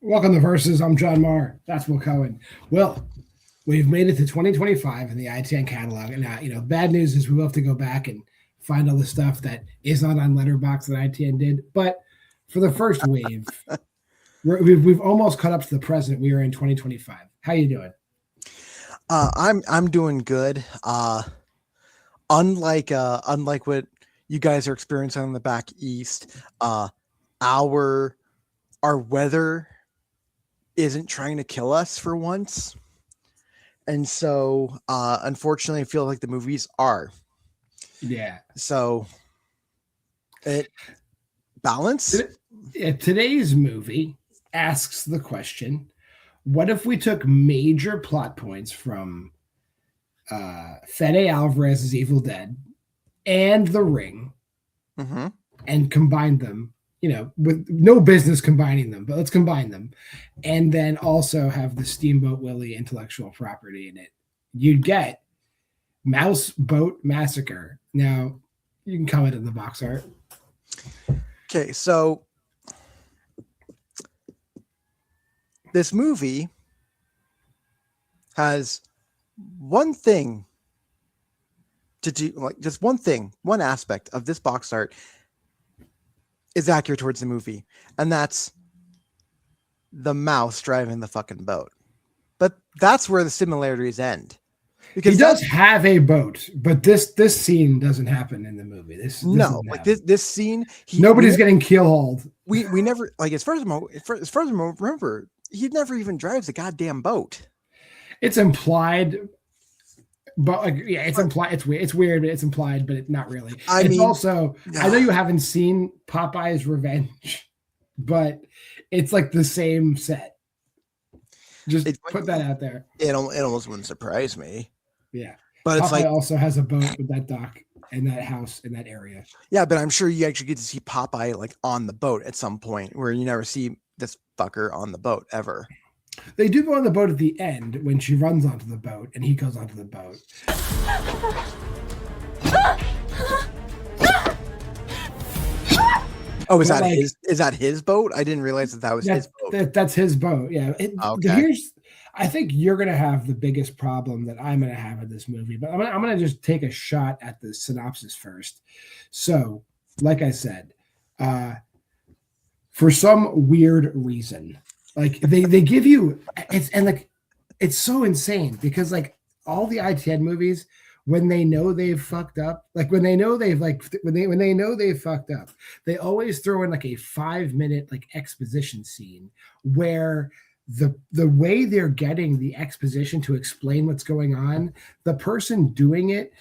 Welcome to Versus. I'm JWMaher. That's Will Cohen. Will, we've made it to 2025 in the ITN catalog. And now, bad news is we will have to go back and find all the stuff that is not on Letterboxd that ITN did. But for the first wave, we've almost caught up to the present. We are in 2025. How you doing? I'm doing good. Unlike what you guys are experiencing on the back east, our weather isn't trying to kill us for once, and so unfortunately, I feel like the movies are. Yeah. So it balance. Today's movie asks the question: what if we took major plot points from Fede Alvarez's Evil Dead and The Ring and combined them, with no business combining them, but let's combine them, and then also have the Steamboat Willie intellectual property in it. You'd get Mouseboat Massacre. Now, you can comment in the box art. Okay, so this movie has one thing to do, like just one thing, one aspect of this box art is accurate towards the movie, and that's the mouse driving the fucking boat. But that's where the similarities end. Because he does have a boat, but this scene doesn't happen in the movie. This scene, nobody's getting keel hauled. We never, like, as far as I remember, he never even drives a goddamn boat. It's implied, but it's implied. It's weird, but it's implied, but not really. I know you haven't seen Popeye's Revenge, but it's like the same set. Just put that out there. It almost wouldn't surprise me. Yeah, but Popeye also has a boat with that dock and that house in that area. Yeah, but I'm sure you actually get to see Popeye like on the boat at some point, where you never see this fucker on the boat ever. They do go on the boat at the end when she runs onto the boat and he goes onto the boat. Oh, is that his boat? I didn't realize that was his boat. That's his boat. Yeah. Okay. I think you're gonna have the biggest problem that I'm gonna have in this movie, but I'm gonna just take a shot at the synopsis first. So, like I said, for some weird reason, like they give you it's so insane because like all the ITN movies, when they know they've fucked up, like when they know they've fucked up, they always throw in like a 5-minute like exposition scene where the way they're getting the exposition to explain what's going on, the person doing it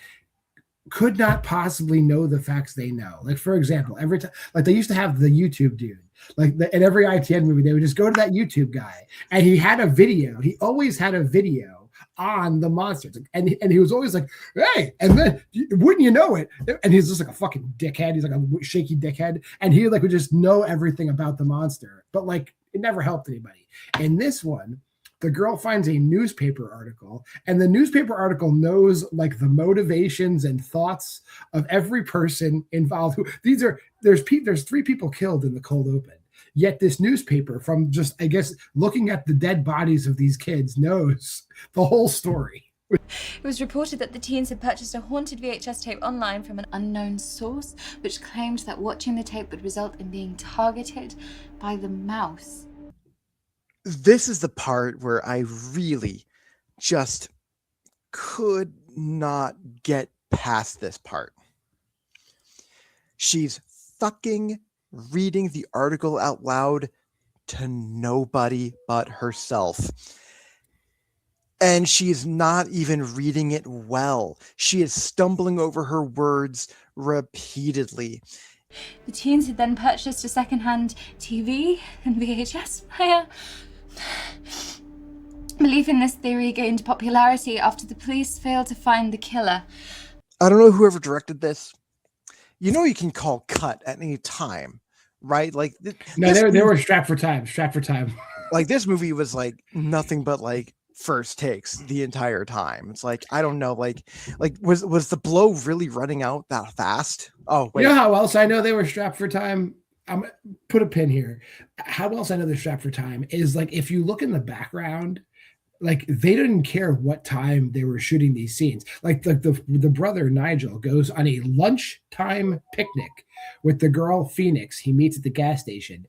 could not possibly know the facts they know. Like, for example, every time, like they used to have the YouTube dude, like in every ITN movie, they would just go to that YouTube guy and he had a video. He always had a video on the monsters. And he was always like, hey, and then wouldn't you know it? And he's just like a fucking dickhead. He's like a shaky dickhead. And he like would just know everything about the monster, but like it never helped anybody. In this one, the girl finds a newspaper article, and the newspaper article knows like the motivations and thoughts of every person involved. There's 3 people killed in the cold open. Yet this newspaper, from just, I guess, looking at the dead bodies of these kids, knows the whole story. It was reported that the teens had purchased a haunted VHS tape online from an unknown source, which claimed that watching the tape would result in being targeted by the mouse. This is the part where I really just could not get past this part. She's fucking reading the article out loud to nobody but herself. And she's not even reading it well. She is stumbling over her words repeatedly. The teens had then purchased a second-hand TV and VHS player. Belief in this theory gained popularity after the police failed to find the killer. I don't know whoever directed this. You know you can call cut at any time, right? Like no, they were strapped for time. Like this movie was like nothing but like first takes the entire time. It's like I don't know, like was the blow really running out that fast? Oh wait, you know how else I know they were strapped for time? I'm put a pin here. How else I know they're strapped for time is like if you look in the background, like they didn't care what time they were shooting these scenes. Like the brother Nigel goes on a lunchtime picnic with the girl Phoenix he meets at the gas station.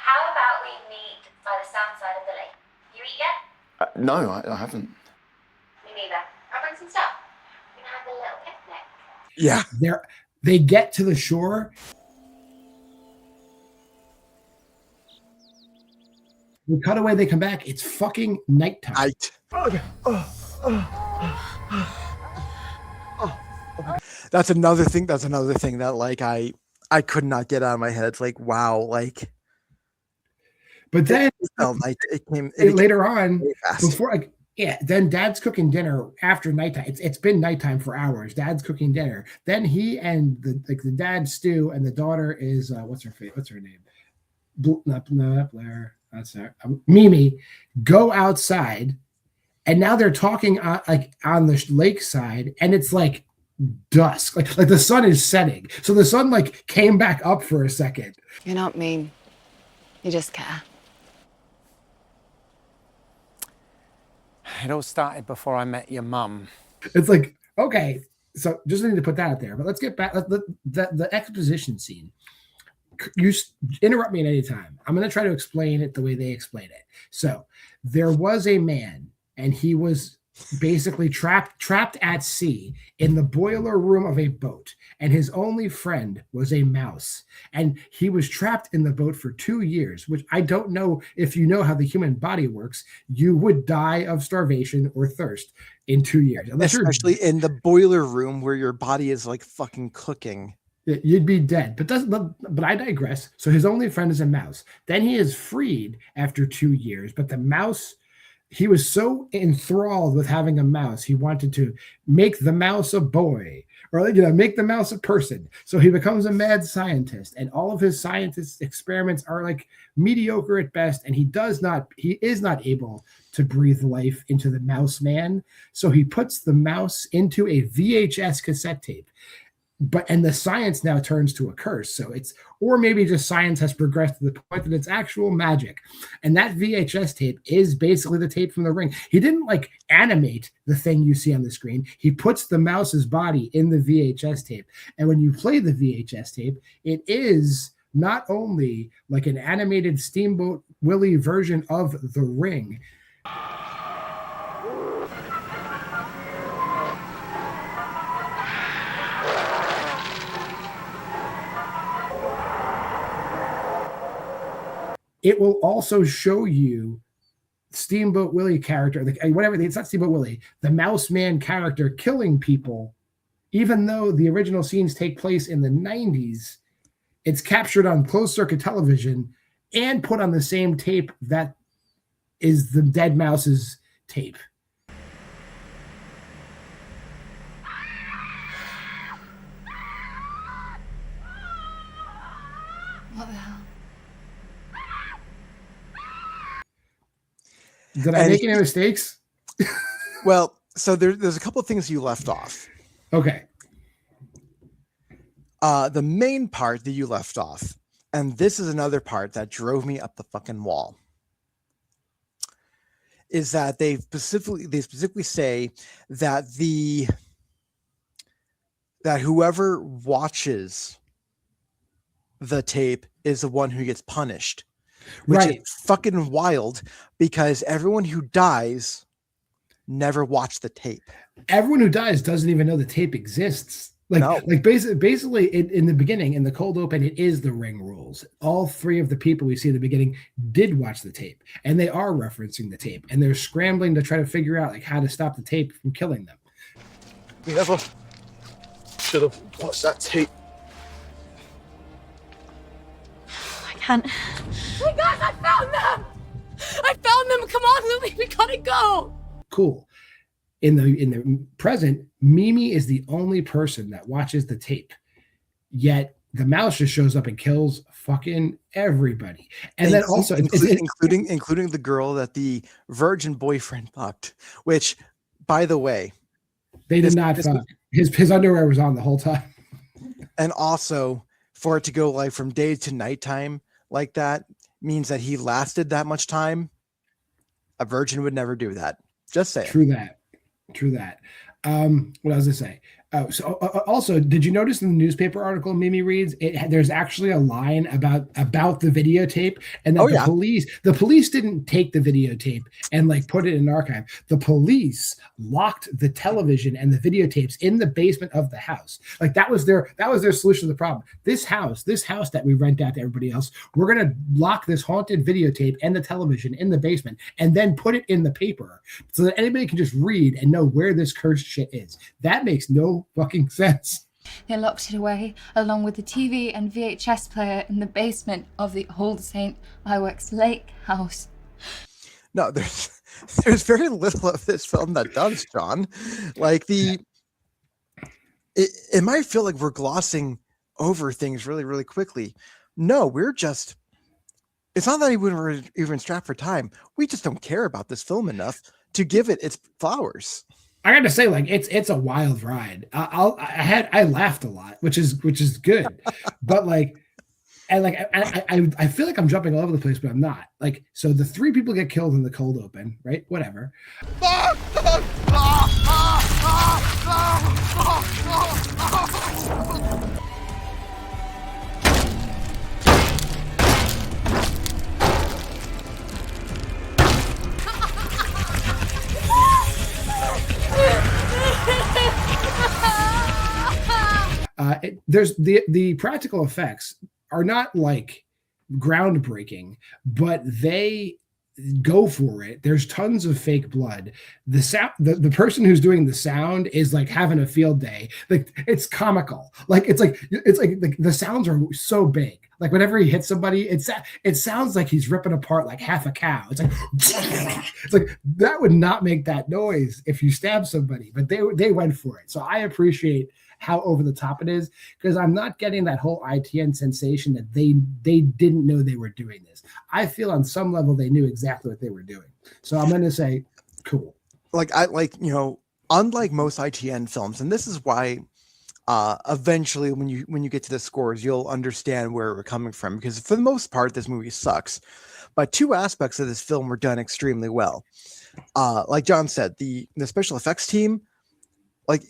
How about we meet by the south side of the lake? You eat yet? No, I haven't. Me neither. I'll bring some stuff. We can have a little picnic. Yeah. They get to the shore. We cut away, they come back. It's fucking nighttime. That's another thing. That's another thing that like I could not get out of my head. It's like, wow, like. But then it came later on fast. before like yeah, then Dad's cooking dinner after nighttime. It's been nighttime for hours. Dad's cooking dinner. Then he and the dad Stu and the daughter is what's her name? Not Blair. That's her. Mimi go outside, and now they're talking like on the lakeside, and it's like dusk, like the sun is setting. So the sun like came back up for a second. You're not mean. You just care. It all started before I met your mum. It's like, okay, so just need to put that out there. But let's get back. The exposition scene. You interrupt me at any time. I'm going to try to explain it the way they explain it. So there was a man, and he was basically trapped at sea in the boiler room of a boat, and his only friend was a mouse, and he was trapped in the boat for 2 years, which I don't know if you know how the human body works. You would die of starvation or thirst in 2 years, especially in the boiler room where your body is like fucking cooking. You'd be dead. But I digress. So his only friend is a mouse. Then he is freed after 2 years, but the mouse, he was so enthralled with having a mouse, he wanted to make the mouse a boy, or make the mouse a person. So he becomes a mad scientist, and all of his scientist experiments are like mediocre at best, and he is not able to breathe life into the mouse man. So he puts the mouse into a VHS cassette tape. And the science now turns to a curse. So or maybe just science has progressed to the point that it's actual magic. And that VHS tape is basically the tape from The Ring. He didn't like animate the thing you see on the screen. He puts the mouse's body in the VHS tape. And when you play the VHS tape, it is not only like an animated Steamboat Willie version of The Ring. It will also show you Steamboat Willie character, whatever, it's not Steamboat Willie, the Mouse Man character killing people, even though the original scenes take place in the 90s, it's captured on closed circuit television and put on the same tape that is the dead mouse's tape. What the hell? Did I make any mistakes? Well, so there's a couple of things you left off. Okay. The main part that you left off, and this is another part that drove me up the fucking wall, is that they specifically say that that whoever watches the tape is the one who gets punished. Which is fucking wild, because everyone who dies never watched the tape. Everyone who dies doesn't even know the tape exists. Basically in the beginning, in the cold open, it is The Ring rules. All three of the people we see in the beginning did watch the tape, and they are referencing the tape, and they're scrambling to try to figure out like how to stop the tape from killing them. We never should have watched that tape. I can't. Oh my gosh, I found them! I found them! Come on, Lily, we gotta go! Cool. In the present, Mimi is the only person that watches the tape. Yet the mouse just shows up and kills fucking everybody. And then also including the girl that the virgin boyfriend fucked, which, by the way, they did not fuck. His underwear was on the whole time. And also, for it to go like from day to nighttime like that means that he lasted that much time. A virgin would never do that. Just saying. True that. What was I say? Also, did you notice in the newspaper article Mimi reads, there's actually a line about the videotape, and that the police didn't take the videotape and like put it in an archive. The police locked the television and the videotapes in the basement of the house. Like that was their solution to the problem. This house that we rent out to everybody else, we're gonna lock this haunted videotape and the television in the basement, and then put it in the paper so that anybody can just read and know where this cursed shit is. That makes no fucking sense. They locked it away, along with the TV and VHS player, in the basement of the old St. Iwex Lake house. No, there's very little of this film that does, John. Like it might feel like we're glossing over things really, really quickly. No, it's not that we were even strapped for time. We just don't care about this film enough to give it its flowers. I got to say, like it's a wild ride. I laughed a lot, which is good, but like, and like I feel like I'm jumping all over the place, but I'm not. Like, so the 3 people get killed in the cold open, right? Whatever. There's the practical effects are not like groundbreaking, but they go for it. There's tons of fake blood. The sound, the person who's doing the sound is like having a field day. Like it's comical. Like it's like the sounds are so big. Like whenever he hits somebody, it sounds like he's ripping apart like half a cow. It's like that would not make that noise if you stab somebody, but they went for it. So I appreciate how over the top it is, because I'm not getting that whole ITN sensation that they didn't know they were doing this. I feel on some level they knew exactly what they were doing. So I'm going to say, cool. Unlike most ITN films, and this is why eventually when you get to the scores, you'll understand where we're coming from, because for the most part, this movie sucks. But 2 aspects of this film were done extremely well. Like John said, the special effects team, like,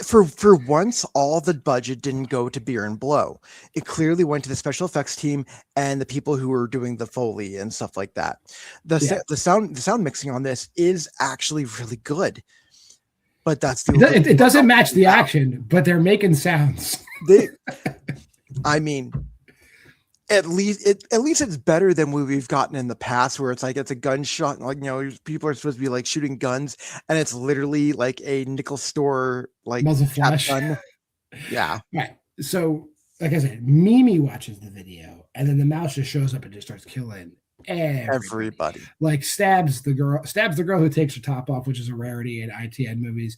for once, all the budget didn't go to beer and blow. It clearly went to the special effects team and the people who were doing the Foley and stuff like that. The sound mixing on this is actually really good, but that's it doesn't match the action, but they're making sounds. At least it's better than what we've gotten in the past, where it's like it's a gunshot, like people are supposed to be like shooting guns, and it's literally like a nickel store like muzzle flash gun. Yeah, right. So, like I said, Mimi watches the video, and then the mouse just shows up and just starts killing everybody. Like stabs the girl who takes her top off, which is a rarity in ITN movies.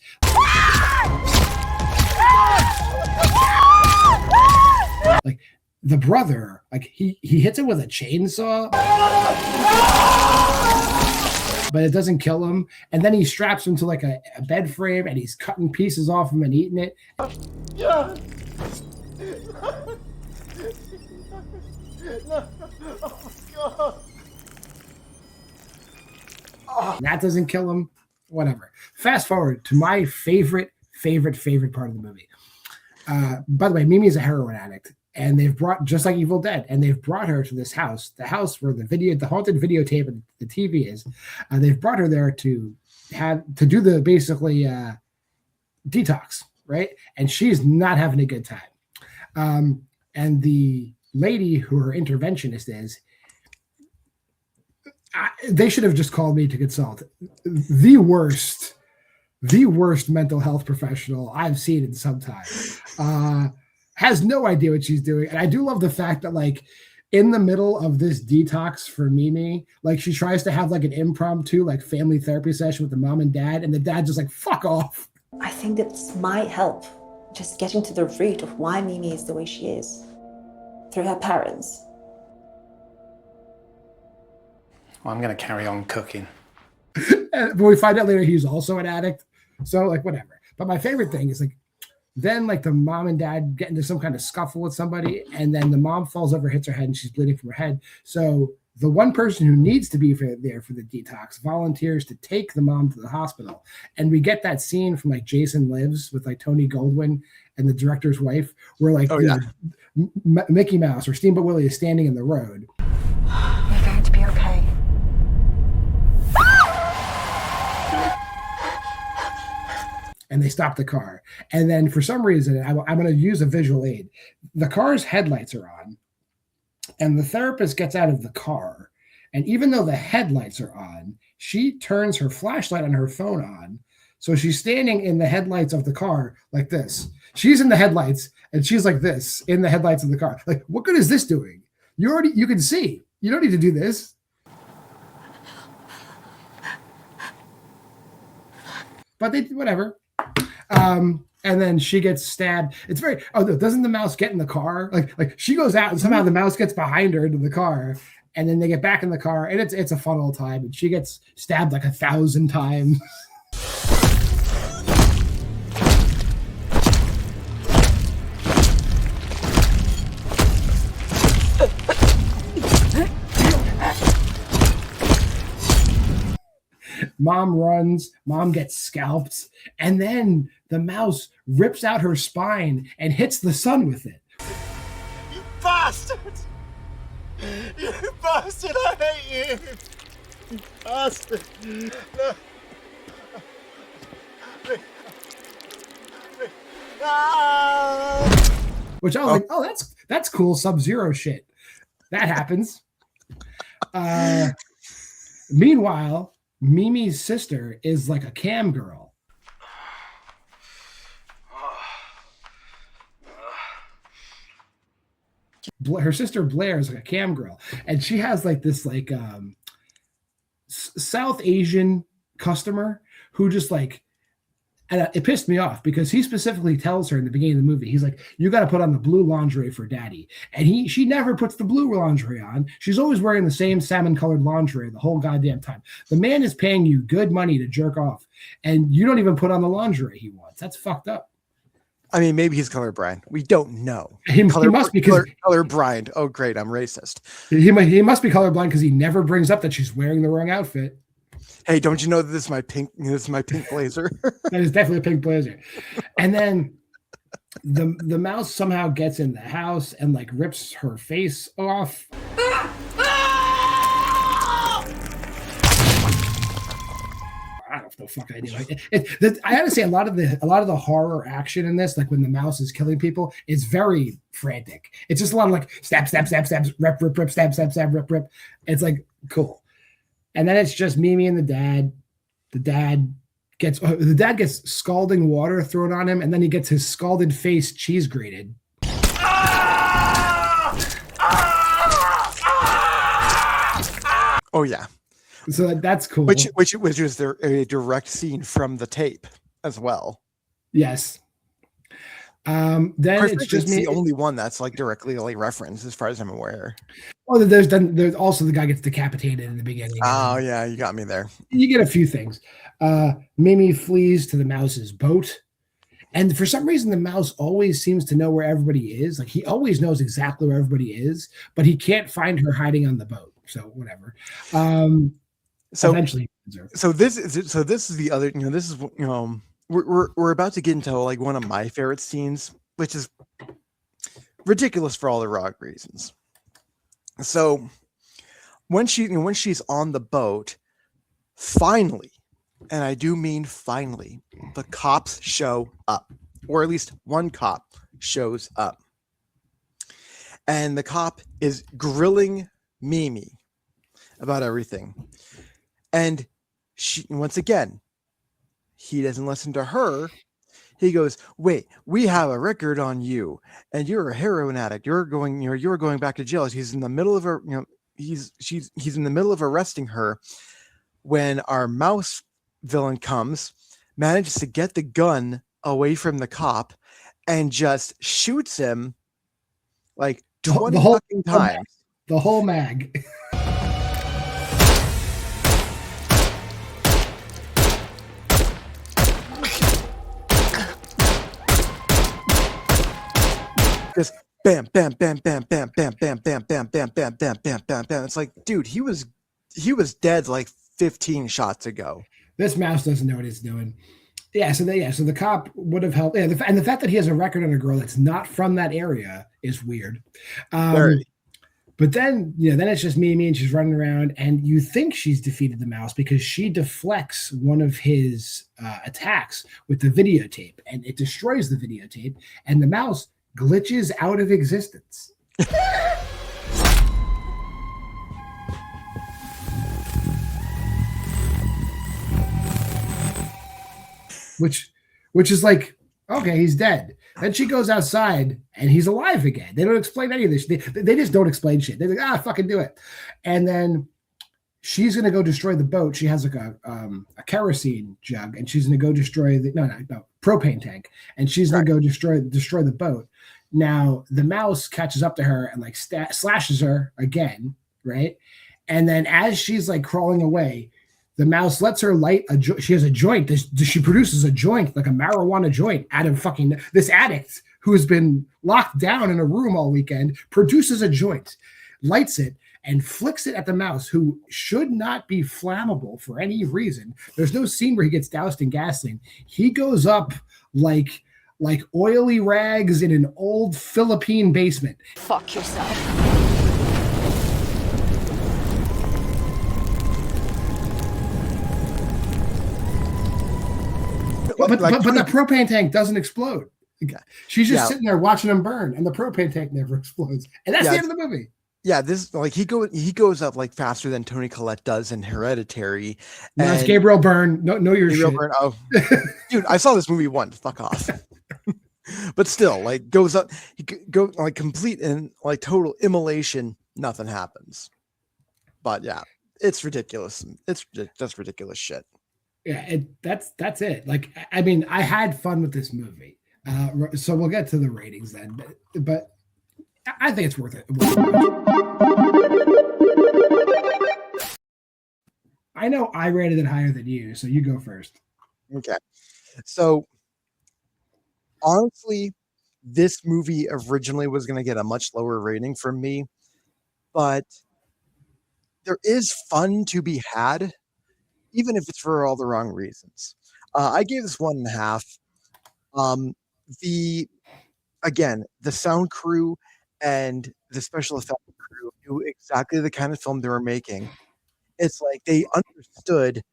Like. The brother, like he hits him with a chainsaw, but it doesn't kill him. And then he straps him to like a bed frame, and he's cutting pieces off him and eating it. Yeah. Oh, God. That doesn't kill him. Whatever. Fast forward to my favorite part of the movie. By the way, Mimi is a heroin addict. And they've brought, just like Evil Dead, and they've brought her to this house, the house where the haunted videotape and the TV is. They've brought her there to do the basically detox, right? And she's not having a good time. And the lady who her interventionist is, they should have just called me to consult. The worst mental health professional I've seen in some time. Has no idea what she's doing. And I do love the fact that, like, in the middle of this detox for Mimi, like, she tries to have like an impromptu like family therapy session with the mom and dad, and the dad just like, fuck off. I think this might help, just getting to the root of why Mimi is the way she is through her parents. Well, I'm going to carry on cooking. But we find out later he's also an addict. So, like, whatever. But my favorite thing is, like, then like the mom and dad get into some kind of scuffle with somebody, and then the mom falls over, hits her head, and she's bleeding from her head. So the one person who needs to be there for the detox volunteers to take the mom to the hospital. And we get that scene from like Jason Lives with like Tony Goldwyn and the director's wife, where like Mickey Mouse or Steamboat Willie is standing in the road. You're going to be okay. And they stop the car. And then for some reason, I'm going to use a visual aid. The car's headlights are on, and the therapist gets out of the car. And even though the headlights are on, she turns her flashlight on her phone on. So she's standing in the headlights of the car like this. She's in the headlights, and she's like this in the headlights of the car. Like, what good is this doing? You can see. You don't need to do this. But they whatever. And then she gets stabbed. It's very doesn't the mouse get in the car? Like she goes out and somehow the mouse gets behind her into the car, and then they get back in the car, and it's a fun old time. And she gets stabbed like 1,000 times. Mom runs, mom gets scalped, and then the mouse rips out her spine and hits the son with it. You bastard! You bastard! I hate you! You bastard! No. Which I was like, oh, that's cool Sub-Zero shit. That happens. Meanwhile, Mimi's sister is like a cam girl. Her sister Blair is like a cam girl, and she has like this like South Asian customer who just like, and it pissed me off because he specifically tells her in the beginning of the movie, he's like, you got to put on the blue lingerie for daddy. And she never puts the blue lingerie on. She's always wearing the same salmon colored lingerie the whole goddamn time. The man is paying you good money to jerk off, and you don't even put on the lingerie he wants. That's fucked up. I mean, maybe he's colorblind. We don't know. He must be colorblind. Oh, great. I'm racist. He must be colorblind because he never brings up that she's wearing the wrong outfit. Hey, don't you know that this is my pink blazer? That is definitely a pink blazer. And then the mouse somehow gets in the house and like rips her face off. I don't know the fuck I do. I had to say a lot of the horror action in this, like when the mouse is killing people, is very frantic. It's just a lot of like stab, stab, stab, stab, rip, rip, rip, stab, stab, stab, rip, rip. It's like cool. And then it's just Mimi and the dad. The dad gets scalding water thrown on him, and then he gets his scalded face cheese grated. Oh yeah. So that's cool. Which is a direct scene from the tape as well. Yes. Then it's just the only one that's like directly like referenced as far as I'm aware. Well, there's also the guy gets decapitated in the beginning. Oh yeah, you got me there. You get a few things. Mimi flees to the mouse's boat, and for some reason the mouse always seems to know where everybody is. Like he always knows exactly where everybody is, but he can't find her hiding on the boat. So whatever. So eventually, this is the other. This is we're about to get into like one of my favorite scenes, which is ridiculous for all the wrong reasons. So when she's on the boat, finally, and I do mean finally, the cops show up, or at least one cop shows up, and the cop is grilling Mimi about everything, and once again. He doesn't listen to her. He goes, "Wait, we have a record on you, and you're a heroin addict. You're going back to jail." He's in the middle of he's in the middle of arresting her when our mouse villain comes, manages to get the gun away from the cop, and just shoots him like 20 fucking times. The whole mag. Just bam, bam, bam, bam, bam, bam, bam, bam, bam, bam, bam, bam, bam, bam, bam. It's like, dude, he was dead like 15 shots ago. This mouse doesn't know what he's doing. Yeah, so the cop would have helped. Yeah, and the fact that he has a record on a girl that's not from that area is weird. But then, then it's just Mimi, and she's running around, and you think she's defeated the mouse because she deflects one of his attacks with the videotape, and it destroys the videotape, and the mouse glitches out of existence. Which is like, okay, he's dead. Then she goes outside and he's alive again. They don't explain any of this. They just don't explain shit. They're like, fucking do it. And then she's gonna go destroy the boat. She has like a kerosene jug, and she's gonna go destroy the propane tank, and she's gonna go destroy the boat. Now the mouse catches up to her and like slashes her again, right? And then as she's like crawling away, the mouse lets her light she has a joint. She produces a joint, like a marijuana joint, out of fucking this addict who has been locked down in a room all weekend, produces a joint, lights it, and flicks it at the mouse, who should not be flammable for any reason. There's no scene where he gets doused in gasoline. He goes up like oily rags in an old Philippine basement. Fuck yourself. But the propane tank doesn't explode. She's just sitting there watching him burn, and the propane tank never explodes. And that's the end of the movie. Yeah, this like he goes up like faster than Toni Collette does in Hereditary. No, it's Gabriel Byrne. No, your Gabriel shit. Byrne. Oh, dude, I saw this movie once. Fuck off. But still, like goes up, he go like complete and like total immolation. Nothing happens. But yeah, it's ridiculous. It's just ridiculous shit. Yeah, that's it. Like, I mean, I had fun with this movie. So we'll get to the ratings then. But I think it's worth it. I know I rated it higher than you, so you go first. Okay. So honestly, this movie originally was going to get a much lower rating from me, but there is fun to be had, even if it's for all the wrong reasons. I gave this 1.5. The sound crew and the special effects crew knew exactly the kind of film they were making. It's like they understood,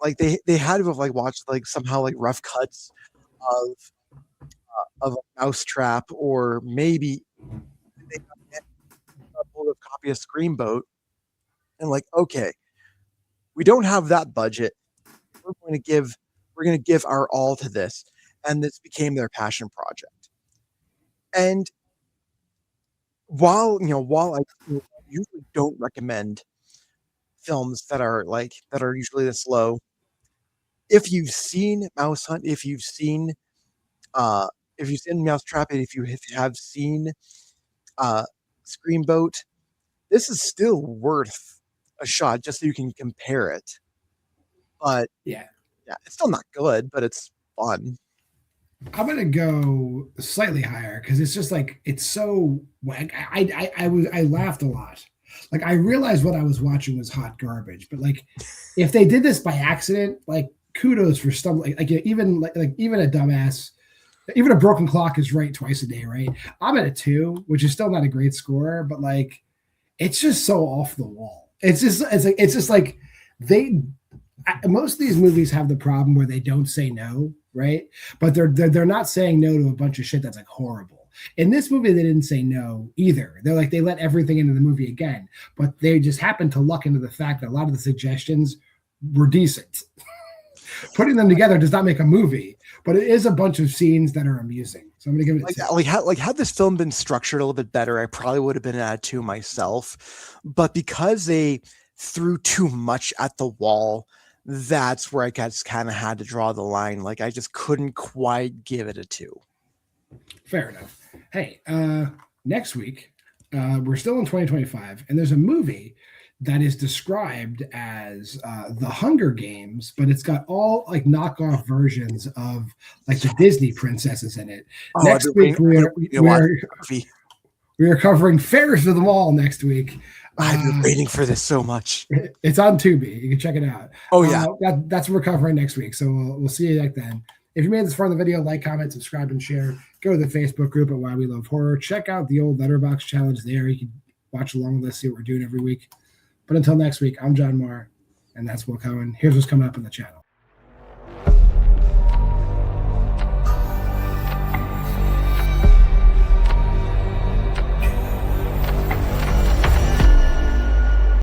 like they had to have like watched like somehow like rough cuts of a Mousetrap, or maybe they pulled a copy of Screamboat and like, okay, we don't have that budget. We're going to give our all to this, and this became their passion project. And while I usually don't recommend films that are usually this low, if you've seen Mouse Hunt, if you've seen Mousetrap, and if you have seen Screamboat, this is still worth a shot just so you can compare it. But yeah, it's still not good, but it's fun. I'm gonna go slightly higher because it's just like it's so. I laughed a lot. Like I realized what I was watching was hot garbage, but like if they did this by accident, like kudos for stumbling. Like even a dumbass, even a broken clock is right twice a day, right? I'm at a 2, which is still not a great score, but like it's just so off the wall. It's just like most of these movies have the problem where they don't say no, right? But they're not saying no to a bunch of shit that's like horrible. In this movie, they didn't say no either. They're like, they let everything into the movie again, but they just happened to luck into the fact that a lot of the suggestions were decent. Putting them together does not make a movie, but it is a bunch of scenes that are amusing. So I'm gonna give it had this film been structured a little bit better, I probably would have been at 2 myself. But because they threw too much at the wall, that's where I just kind of had to draw the line. Like I just couldn't quite give it a 2. Fair enough. Hey, next week we're still in 2025, and there's a movie that is described as the Hunger Games, but it's got all like knockoff versions of like the Disney princesses in it. Oh, Next week we are covering Ferris of them all next week. I've been waiting for this so much. It's on Tubi. You can check it out. Oh yeah, that's what we're covering next week. So we'll see you back then. If you made this far in the video, like, comment, subscribe, and share. Go to the Facebook group at Why We Love Horror. Check out the old Letterboxd challenge there. You can watch along with us, see what we're doing every week. But until next week, I'm JWMaher, and that's Will Cohen. Here's what's coming up on the channel.